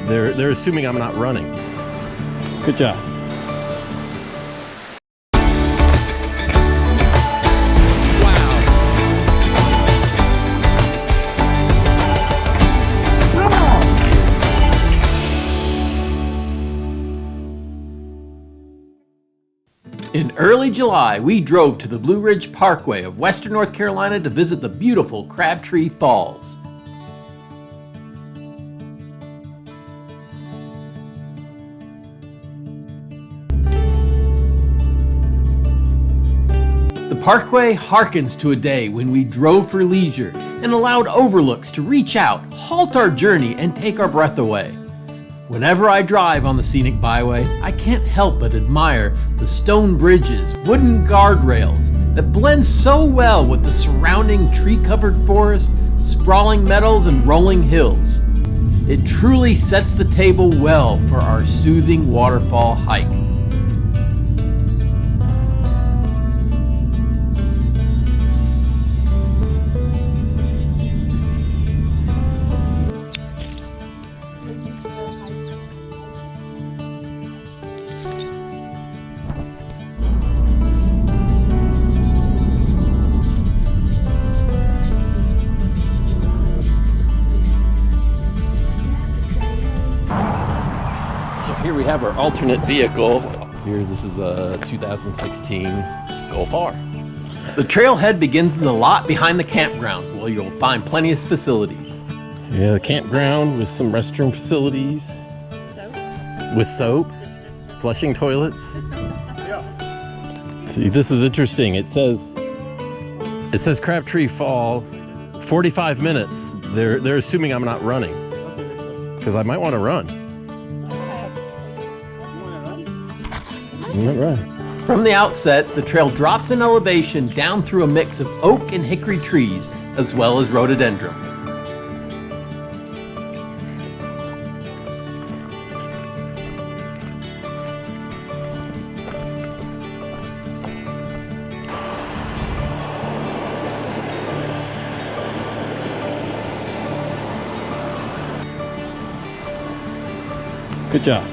They're assuming I'm not running. Good job. In early July, we drove to the Blue Ridge Parkway of Western North Carolina to visit the beautiful Crabtree Falls. The Parkway harkens to a day when we drove for leisure and allowed overlooks to reach out, halt our journey, and take our breath away. Whenever I drive on the scenic byway, I can't help but admire the stone bridges, wooden guardrails that blend so well with the surrounding tree-covered forest, sprawling meadows, and rolling hills. It truly sets the table well for our soothing waterfall hike. Here we have our alternate vehicle. Here, this is a 2016 Golf R. The trailhead begins in the lot behind the campground, where you'll find plenty of facilities. Yeah, the campground with some restroom facilities. Soap? With soap, flushing toilets. See, this is interesting. It says Crabtree Falls, 45 minutes. They're assuming I'm not running, because I might want to run. Right. From the outset, the trail drops in elevation down through a mix of oak and hickory trees, as well as rhododendron. Good job.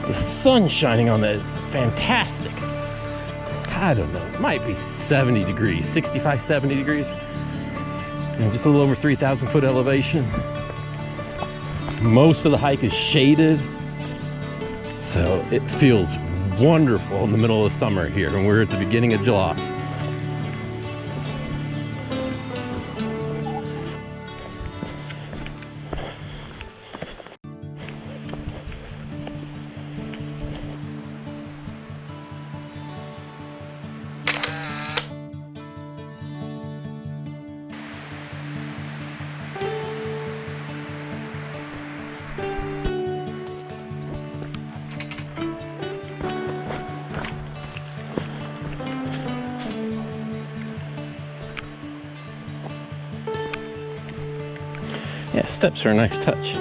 The sun shining on that is fantastic. I don't know, it might be 70 degrees, 65, 70 degrees. And just a little over 3,000 foot elevation. Most of the hike is shaded. So it feels wonderful in the middle of summer here, and we're at the beginning of July. Yeah, steps are a nice touch.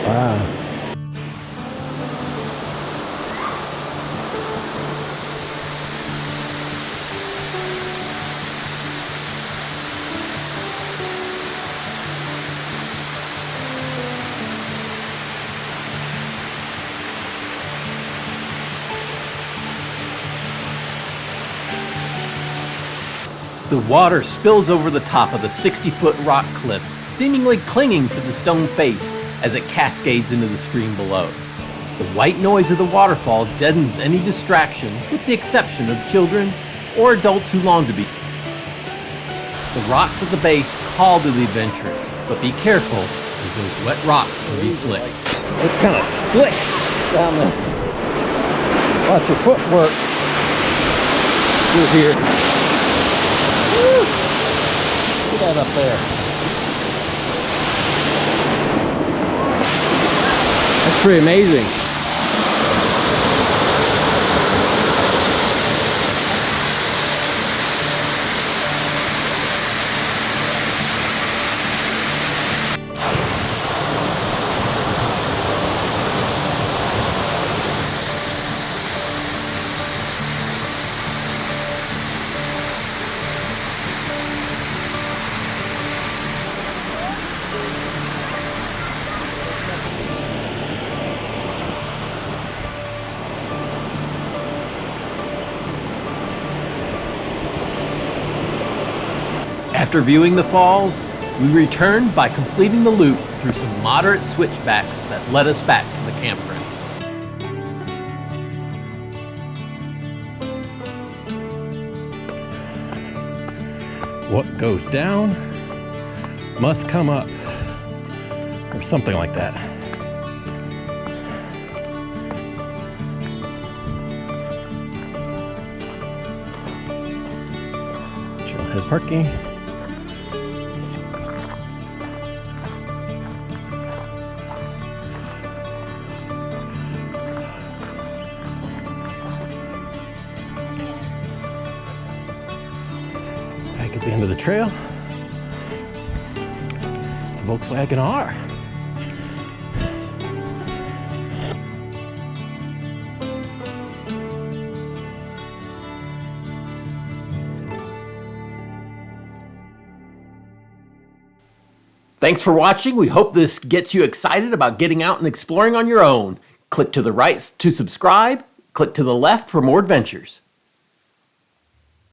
Wow. The water spills over the top of the 60-foot rock cliff, seemingly clinging to the stone face as it cascades into the stream below. The white noise of the waterfall deadens any distraction, with the exception of children or adults who long to be. The rocks at the base call to the adventurous, but be careful, as those wet rocks can be slick. It's kind of slick down there. Watch your footwork through here. Woo! Look at that up there. That's pretty amazing. After viewing the falls, we returned by completing the loop through some moderate switchbacks that led us back to the campground. What goes down must come up, or something like that. Trailhead parking. Back at the end of the trail, the Volkswagen R. Thanks for watching. We hope this gets you excited about getting out and exploring on your own. Click to the right to subscribe. Click to the left for more adventures.